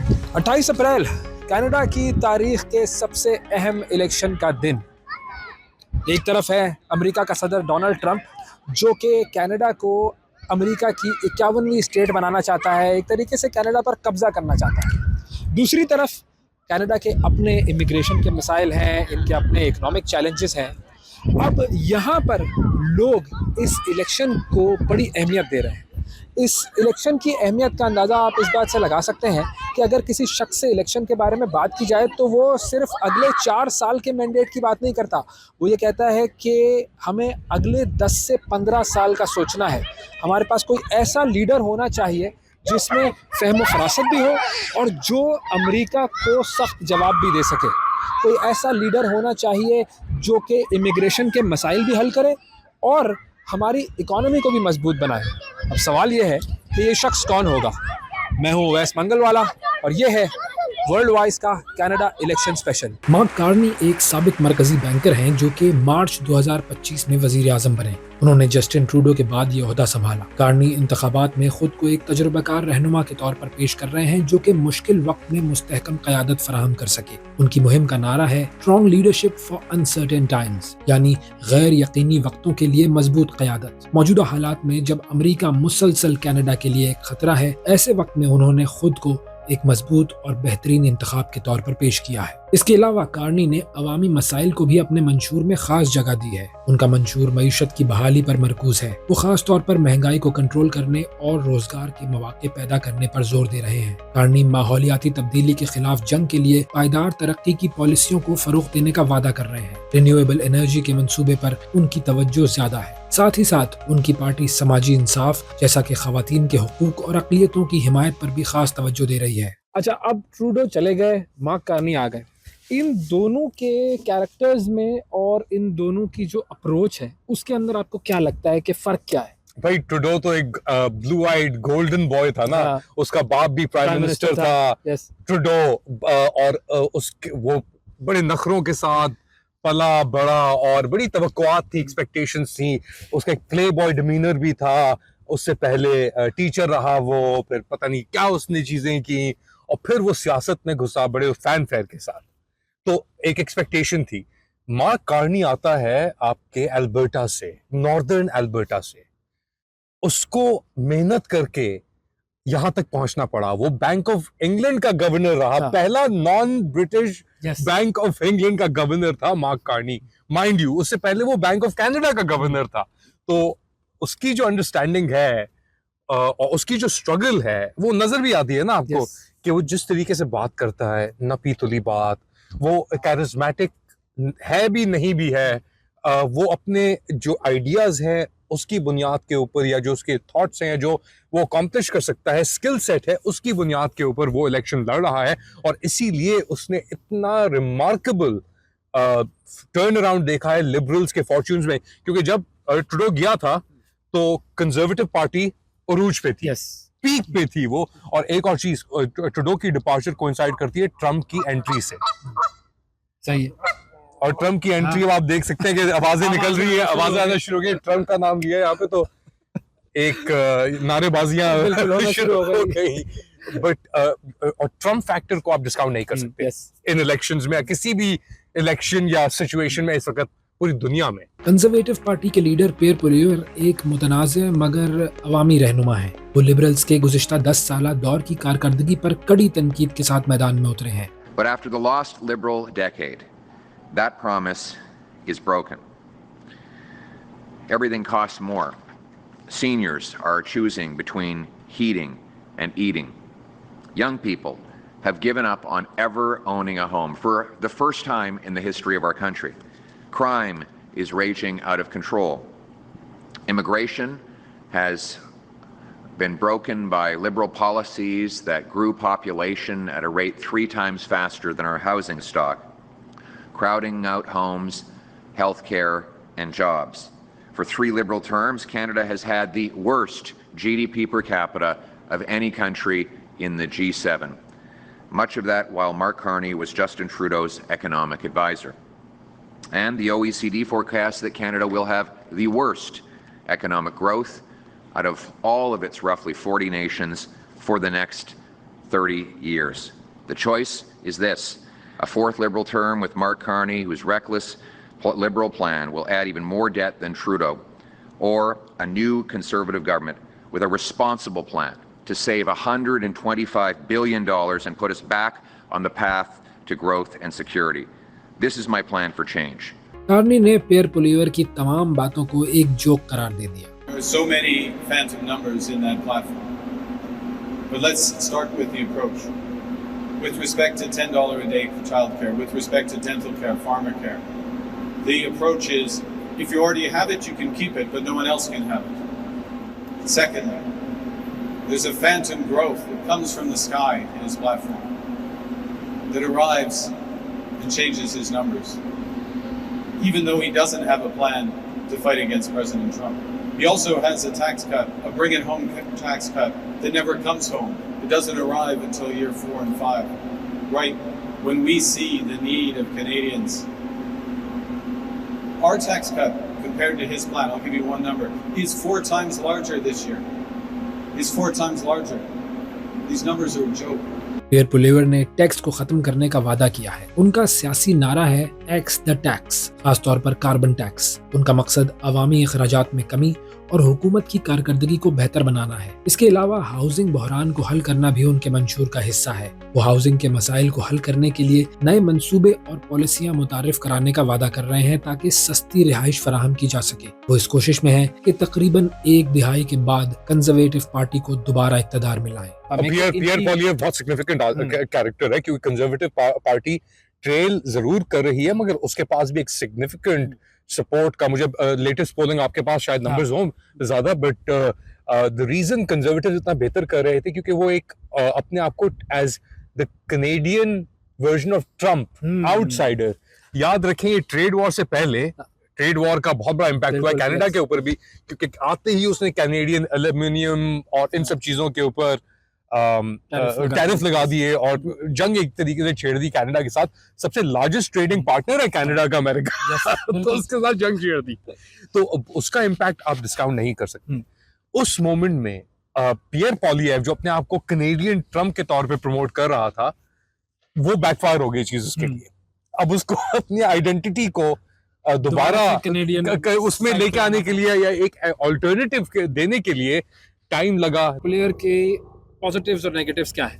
28 अप्रैल Canada की तारीख के सबसे अहम इलेक्शन का दिन। एक तरफ है अमेरिका का सदर डोनाल्ड ट्रंप जो कि कनाडा को अमेरिका की 51वीं स्टेट बनाना चाहता है, एक तरीके से कनाडा पर कब्जा करना चाहता है। दूसरी तरफ कनाडा के अपने इमिग्रेशन के मसाइल हैं, इनके अपने इकोनॉमिक चैलेंजेस हैं। अब यहाँ पर लोग इस इलेक्शन को बड़ी अहमियत दे रहे हैं। इस इलेक्शन की अहमियत का अंदाज़ा आप इस बात से लगा सकते हैं कि अगर किसी शख्स से इलेक्शन के बारे में बात की जाए तो वो सिर्फ अगले 4 साल के मैंडेट की बात नहीं करता। वो ये कहता है कि हमें अगले 10 से 15 साल का सोचना है। हमारे पास कोई ऐसा लीडर होना चाहिए जिसमें फहम फरासत भी हो और जो अमेरिका को सख्त जवाब भी दे सके। कोई ऐसा लीडर होना चाहिए जो कि इमिग्रेशन के मसाइल भी हल करे और हमारी इकोनॉमी को भी मजबूत बनाए। अब सवाल ये है कि ये शख्स कौन होगा। मैं हूँ वैस मंगलवाला और ये है वर्ल्ड वाइज का Canada election special. Mark Carney एक साबिक मरकजी बैंकर हैं जो कि मार्च 2025 में वजीर आजम बने। उन्होंने जस्टिन ट्रूडो के बाद ये ओहदा संभाला। कार्नी इंतखाबात में खुद को एक तजुर्बाकार रहनुमा के तौर पर पेश कर रहे हैं जो कि मुश्किल वक्त में मुस्तहकम क़यादत फराहम कर सके। उनकी मुहिम का नारा है strong leadership for uncertain times, यानी गैर यकीनी वक्तों के लिए मजबूत क़यादत। मौजूदा हालात में जब अमरीका मुसलसल कनाडा के लिए एक खतरा है, ऐसे वक्त में उन्होंने खुद को एक मजबूत और बेहतरीन इंतखाब के तौर पर पेश किया है। इसके अलावा कार्नी ने अवामी मसाइल को भी अपने मंशूर में खास जगह दी है। उनका मंशूर मईशत की बहाली पर मरकूज है। वो खास तौर पर महंगाई को कंट्रोल करने और रोजगार के मौके पैदा करने पर जोर दे रहे हैं। कार्नी माहौलियाती तब्दीली के खिलाफ जंग के लिए पायदार तरक्की की पॉलिसियों को फरोग देने का वादा कर रहे हैं। रिन्यूएबल एनर्जी के मंसूबे पर उनकी तवज्जो ज्यादा है। साथ ही साथ उनकी पार्टी समाजी इंसाफ जैसा कि खवातीन के हुकूक और अक़लियतों की हिमायत पर भी खास तवज्जो दे रही है। अच्छा, अब ट्रूडो चले गए, मार्क कार्नी आ गए। इन दोनों के कैरेक्टर्स में और इन दोनों की जो अप्रोच है उसके अंदर आपको क्या लगता है कि फर्क क्या है? भाई ट्रूडो तो एक ब्लू आइड गोल्डन बॉय था ना। हाँ। उसका बाप भी प्राइम मिनिस्टर था। यस। ट्रूडो और उसके वो बड़े नखरों के साथ पला बड़ा और बड़ी तवक्कुआत थी, एक्सपेक्टेशंस थी। उसका एक प्ले बॉय डिमीनर भी था। उससे पहले टीचर रहा वो, फिर पता नहीं क्या उसने चीजें की और फिर वो सियासत में घुसा बड़े फैन फेयर के साथ। तो एक एक्सपेक्टेशन थी। मार्क कार्नी आता है आपके अल्बर्टा से, नॉर्दर्न अल्बर्टा से। उसको मेहनत करके यहां तक पहुंचना पड़ा। वो बैंक ऑफ इंग्लैंड का गवर्नर रहा। पहला non British bank of England का गवर्नर था मार्क कार्नी, माइंड यू। उससे पहले वो बैंक ऑफ कनाडा का गवर्नर था। तो उसकी जो अंडरस्टैंडिंग है और उसकी जो स्ट्रगल है वो नजर भी आती है ना आपको। कि वो जिस तरीके से बात करता है, नपी तुली बात, वो कैरिज्मेटिक है भी नहीं भी है। वो अपने जो आइडियाज हैं उसकी बुनियाद के ऊपर, या जो उसके थॉट्स हैं, जो वो अकॉम्प्लिश कर सकता है, स्किल सेट है, उसकी बुनियाद के ऊपर वो इलेक्शन लड़ रहा है। और इसीलिए उसने इतना रिमार्केबल टर्न अराउंड देखा है लिबरल्स के फॉर्च्यून्स में। क्योंकि जब ट्रूडो गया था तो कंजर्वेटिव पार्टी उरूज पे थी, पीक पे थी वो। और एक और चीज, ट्रूडो की डिपार्चर कोइंसाइड करती है ट्रंप की एंट्री से। सही है। और ट्रंप की एंट्री अब आप देख सकते हैं कि आवाजें निकल रही है, आवाजें आना शुरू हो गई। ट्रंप का नाम लिया यहाँ पे तो एक नारेबाजियां शुरू हो गई। बट और ट्रंप फैक्टर को आप डिस्काउंट नहीं कर सकते इन इलेक्शंस में, किसी भी इलेक्शन या सिचुएशन में इस वक्त पूरी दुनिया में। कंजर्वेटिव पार्टी के लीडर पियर पोलियर एक मुतनाज़ मगर अवामी रहनुमा है। वो लिबरल्स के गुज़िश्ता 10 साला दौर की कारकर्दगी पर कड़ी तनकीद के साथ मैदान में उतरे हैं। But after the lost liberal decade, that promise is broken. Everything costs more. Seniors are choosing between heating and eating. Young people have given up on ever owning a home for the first time in the history of our country. Crime is raging out of control. Immigration has been broken by liberal policies that grew population at a rate 3 times faster than our housing stock, crowding out homes, healthcare, and jobs. For 3 liberal terms, Canada has had the worst GDP per capita of any country in the G7. Much of that while Mark Carney was Justin Trudeau's economic advisor. And the OECD forecasts that Canada will have the worst economic growth out of all of its roughly 40 nations for the next 30 years. The choice is this: a fourth Liberal term with Mark Carney, whose reckless Liberal plan will add even more debt than Trudeau, or a new Conservative government with a responsible plan to save $125 billion and put us back on the path to growth and security. This is my plan for change. Carney ने पियर पोलिवर की तमाम बातों को एक joke करार दे दिया। There are so many phantom numbers in that platform. But let's start with the approach. With respect to $10 a day for childcare, with respect to dental care, pharma care, the approach is, if you already have it, you can keep it, but no one else can have it. Secondly, there's a phantom growth that comes from the sky in his platform that arrives and changes his numbers, even though he doesn't have a plan to fight against President Trump. He also has a tax cut, a bring-it-home tax cut that never comes home. It doesn't arrive until year 4 and 5, right when we see the need of Canadians. Our tax cut, compared to his plan, I'll give you one number, is 4 times larger this year. Is 4 times larger. These numbers are a joke. पियर पोलिवर ने tax को खत्म करने का वादा किया है। उनका सियासी नारा है टैक्स द टैक्स, खासतौर पर कार्बन टैक्स। उनका मकसद अवामी अखराजात में कमी और हुकूमत की कारकर्दगी को बेहतर बनाना है। इसके अलावा हाउसिंग बहरान को हल करना भी उनके मंशूर का हिस्सा है। वो हाउसिंग के मसाइल को हल करने के लिए नए मंसूबे और पॉलिसियां मुतारिफ कराने का वादा कर रहे हैं ताकि सस्ती रिहाइश फराहम की जा सके। वो इस कोशिश में है कि तकरीबन 1 दिहाई के बाद कंजर्वेटिव पार्टी को दोबारा इक़्तिदार में लाएं। पियर पोलिवर बहुत सिग्निफिकेंट कैरेक्टर है, क्योंकि कंजर्वेटिव पार्टी ट्रेल जरूर कर रही है, मगर उसके पास भी एक सिग्निफिकेंट सपोर्ट का, मुझे लेटेस्ट पोलिंग आपके पास शायद नंबर्स हों ज्यादा, बट द रीजन कंजर्वेटिव इतना बेहतर कर रहे थे क्योंकि वो एक अपने आप को as the Canadian version of Trump, outsider. याद रखें, ये ट्रेड वॉर से पहले ट्रेड वॉर का बहुत बड़ा इम्पैक्ट हुआ है कनाडा के ऊपर भी, क्योंकि आते ही उसने कैनेडियन एल्यूमिनियम और इन सब चीजों के ऊपर टैरिफ लगा दिए और जंग एक तरीके से छेड़ दी कनाडा के साथ। सबसे लार्जेस्ट ट्रेडिंग पार्टनर है कनाडा का अमेरिका, तो उसके साथ जंग छेड़ दी, तो उसका इम्पैक्ट आप डिस्काउंट नहीं कर सकते। उस मोमेंट में पियर पोलिएव जो अपने आप को कनेडियन ट्रम्प के तौर पे प्रमोट कर रहा था, वो बैकफायर हो गई चीज उसके लिए। अब उसको अपनी आइडेंटिटी को दोबारा उसमें लेके आने के लिए या एक ऑल्टरनेटिव देने के लिए टाइम लगा। पोलिवर के पॉजिटिव्स और नेगेटिव्स क्या है?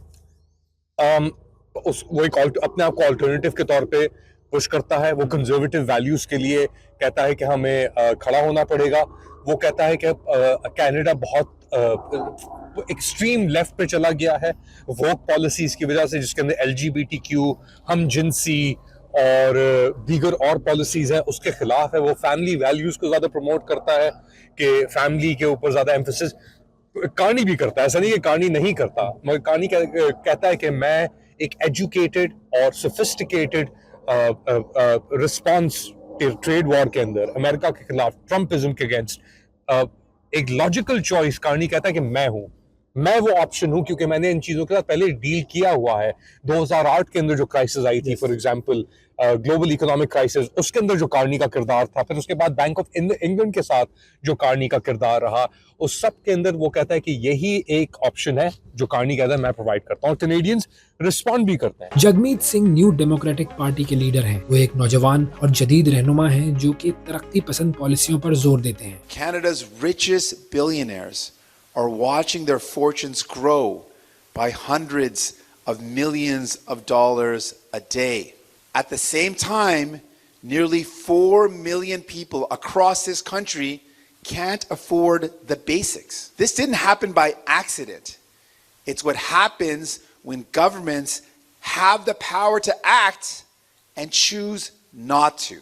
वो एक अपने आप को अल्टरनेटिव के तौर पे पुश करता है। वो कंजर्वेटिव वैल्यूज के लिए कहता है कि हमें खड़ा होना पड़ेगा। वो कहता है कि कनाडा बहुत एक्सट्रीम लेफ्ट पे चला गया है वोक पॉलिसीज की वजह से, जिसके अंदर LGBTQ, हम जिनसी और दीगर और पॉलिसीज है, उसके खिलाफ है। वो फैमिली वैल्यूज को ज्यादा प्रमोट करता है कि फैमिली के ऊपर ज्यादा एम्फेसिस कार्नी भी करता है, ऐसा नहीं कि कार्नी नहीं करता, मगर कार्नी कहता है कि मैं एक एजुकेटेड और सोफिस्टिकेटेड रिस्पॉन्स ट्रेड वॉर के अंदर अमेरिका के खिलाफ, ट्रम्पिज्म के अगेंस्ट, एक लॉजिकल चॉइस कार्नी कहता है कि मैं वो ऑप्शन हूं क्योंकि मैंने इन चीजों के साथ पहले डील किया हुआ है। 2008 के अंदर जो क्राइसिस आई थी, for example global economic crisis, उसके अंदर जो कार्नी का किरदार था, फिर उसके बाद बैंक ऑफ इंग्लैंड के साथ जो कार्नी का किरदार रहा, उस सब के अंदर वो कहता है कि यही एक ऑप्शन है जो कार्नी कहता है मैं प्रोवाइड करता हूं, और कैनेडियंस रिस्पॉन्ड भी करते हैं। Jagmeet Singh new democratic party के लीडर हैं। वो एक नौजवान और जदीद रहनुमा हैं जो कि तरक्की पसंद पॉलिसियों पर जोर देते हैं। Canada's richest billionaires are watching their fortunes grow by hundreds of millions of dollars a day. At the same time, nearly 4 million people across this country can't afford the basics. This didn't happen by accident. It's what happens when governments have the power to act and choose not to.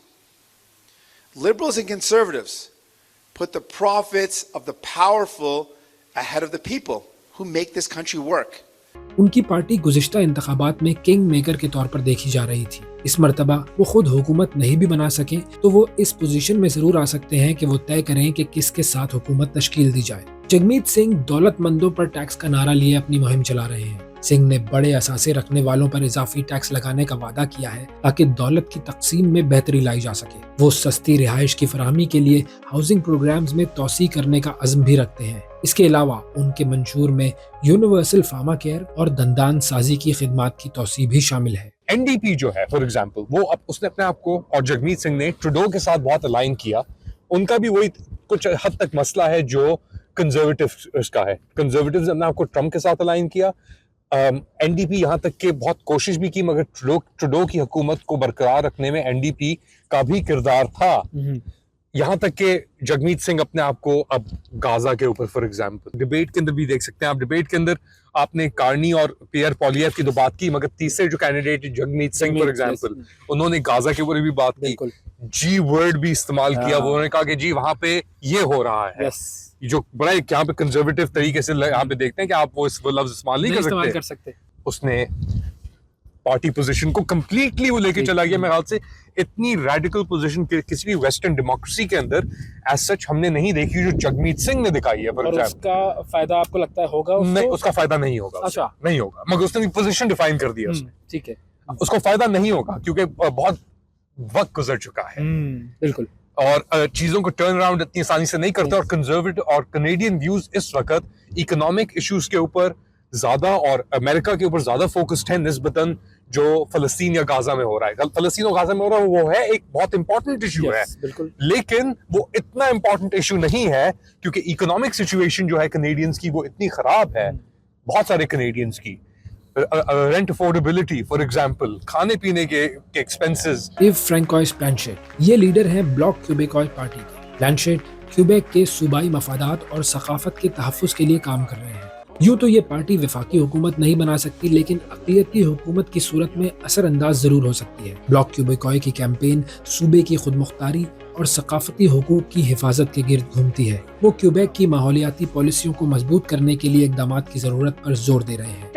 Liberals and conservatives put the profits of the powerful ahead of the people who make this country work. उनकी party गुज़िश्ता इंतखाबात में king maker के तौर पर देखी जा रही थी। इस मर्तबा वो खुद हुकूमत नहीं भी बना सके तो वो इस पोजीशन में जरूर आ सकते हैं कि वो तय करें कि किसके साथ हुकूमत तश्कील दी जाए। जगमीत सिंह दौलतमंदों पर टैक्स का नारा लिए अपनी मुहिम चला रहे हैं। सिंह ने बड़े असासे रखने वालों पर इजाफी टैक्स लगाने का वादा किया है ताकि दौलत की तकसीम में बेहतरी लाई जा सके। वो सस्ती रिहाइश की फराहमी के लिए हाउसिंग प्रोग्राम्स में तोसी करने का अज़्म भी रखते हैं। इसके अलावा उनके मंशूर में यूनिवर्सल फार्मा केयर और दंदान साजी की खिदमात की तोसी भी शामिल है। एनडीपी जो है फॉर एग्जांपल, वो अब उसने अपने आप को और जगमीत सिंह ने ट्रूडो के साथ बहुत अलाइन किया। उनका भी वही कुछ हद तक मसला है जो कंजर्वेटिव का है। कंजर्वेटिव्स ने अपने आप को ट्रम्प के साथ अलाइन किया। एनडीपी यहाँ तक के बहुत कोशिश भी की, मगर ट्रूडो की हुकूमत को बरकरार रखने में एनडीपी का भी किरदार था। यहाँ तक के जगमीत सिंह अपने आप को अब गाजा के ऊपर फॉर एग्जांपल डिबेट के अंदर भी देख सकते हैं आप। डिबेट के अंदर आपने कार्नी और पियर पॉलियर की तो बात की, मगर तीसरे जो candidate Jagmeet Singh for example, उन्होंने गाजा के ऊपर भी बात की, जी वर्ड भी इस्तेमाल किया। वो उन्होंने कहा कि जी वहां पे ये हो रहा है, जो बड़ा यहाँ पे कंजर्वेटिव तरीके से यहाँ पे देखते हैं कि आप वो लफ्ज इस्तेमाल नहीं कर सकते। उसने पार्टी पोजीशन को कंप्लीटली वो लेके चला गया। मेरे ख्याल से इतनी रेडिकल पोजीशन किसी भी वेस्टर्न डेमोक्रेसी के अंदर एज सच हमने नहीं देखी जो जगमीत सिंह ने दिखाई है। और उसका फायदा आपको लगता है होगा? नहीं, उसका फायदा नहीं होगा। अच्छा, नहीं होगा, मगर उसने पोजीशन डिफाइन कर दिया उसने। ठीक है, उसको फायदा नहीं होगा क्योंकि बहुत वक्त गुजर चुका है। बिल्कुल। और चीजों को टर्न अराउंड इतनी आसानी से नहीं करते। और कंजर्वेटिव और कनेडियन व्यूज इस वक्त इकोनॉमिक इश्यूज के ऊपर ज्यादा और अमेरिका के ऊपर ज्यादा फोकस्ड है निस्बतन जो फलस्तीन या गाजा में हो रहा है। फलस्तीन और गाजा में हो रहा है वो है एक बहुत इंपॉर्टेंट इशू है, लेकिन वो इतना इंपॉर्टेंट इशू नहीं है क्योंकि इकोनॉमिक सिचुएशन जो है कनेडियंस की वो इतनी खराब है, बहुत सारे कनेडियंस की। रेंट अफोर्डेबिलिटी फॉर एग्जांपल, खाने पीने के एक्सपेंसेस। इव फ्रैंकोइस प्लानशेट, ये लीडर हैं ब्लॉक क्यूबेकॉय पार्टी के। प्लानशेट क्यूबेक के सूबाई मफादात और सकाफत के तहफ़्फ़ुज़ के लिए काम कर रहे हैं। यूँ तो ये पार्टी वफाकी हुकूमत नहीं बना सकती, लेकिन अक़लियती हुकूमत की सूरत में असरअंदाज जरूर हो सकती है। ब्लॉक क्यूबेकॉय की कैंपेन सूबे की खुदमुख्तारी और सकाफती हुकूक की हिफाजत के गिर्द घूमती है। वो क्यूबेक की माहौलियाती पॉलिसियों को मजबूत करने के लिए इक़दामात की जरूरत पर जोर दे रहे हैं।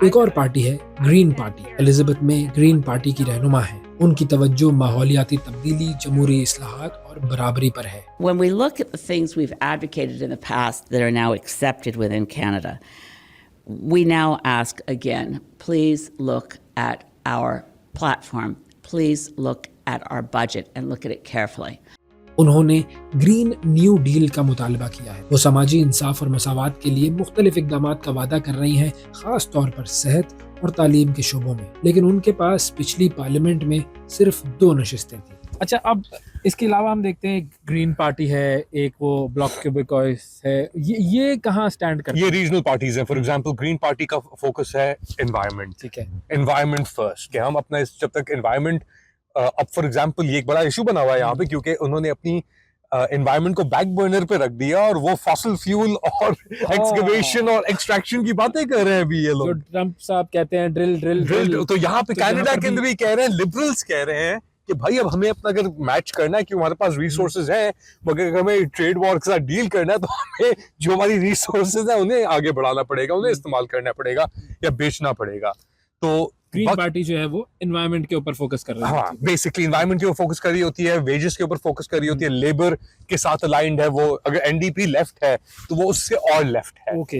एक और पार्टी है ग्रीन पार्टी। एलिजाबेथ में ग्रीन पार्टी की रहनुमा है। उनकी तवज्जो माहौलियाती तब्दीली, जमहूरी इस्लाहात और बराबरी पर है। When we look at the things we've advocated in the past that are now accepted within Canada, we now ask again, please look at our platform, please look at our budget and look at it carefully. उन्होंने green new deal का मुतालबा किया है। वो समाजी इंसाफ और मसावात के लिए मुख्तलिफ इक़दामात का वादा कर रही हैं, खास तौर पर सेहत और तालीम के शोबों में, लेकिन उनके पास पिछली पार्लियामेंट में सिर्फ 2 नशिस्तें थी। अच्छा, अब इसके अलावा हम देखते हैं ग्रीन पार्टी है, एक वो ब्लॉक क्यूबेकॉयस है, ये कहाँ स्टैंड करती है? ये रीजनल पार्टीज हैं। फॉर एग्जांपल ग्रीन पार्टी का फोकस है एनवायरनमेंट। ठीक है, एनवायरनमेंट फर्स्ट, कि हम अपना जब तक एनवायरनमेंट अब फॉर एग्जांपल ये एक बड़ा इशू बना हुआ है यहाँ पे क्योंकि उन्होंने अपनी एनवायरनमेंट को बैक बर्नर पे रख दिया और वो फॉसिल फ्यूल और एक्सकवेशन और एक्सट्रैक्शन की बातें कर रहे हैं अभी ये लोग। जो ट्रम्प साहब कहते हैं ड्रिल। तो यहाँ पे कनाडा के अंदर भी कह रहे हैं, लिबरल्स कह रहे हैं कि भाई अब हमें अपना अगर मैच करना है कि हमारे पास रिसोर्सेज हैं, मगर अगर हमें ट्रेड वॉर के साथ डील करना है तो हमें जो हमारी रिसोर्सेज है उन्हें आगे बढ़ाना पड़ेगा, उन्हें इस्तेमाल करना पड़ेगा या बेचना पड़ेगा। तो ग्रीन पार्टी जो है वो एनवायरनमेंट के ऊपर फोकस कर रही है। हाँ, बेसिकली एनवायरनमेंट के ऊपर फोकस कर रही होती है, वेजेस के ऊपर फोकस कर रही होती है, लेबर के साथ अलाइंड है वो। अगर एनडीपी लेफ्ट है तो वो उससे और लेफ्ट है। ओके,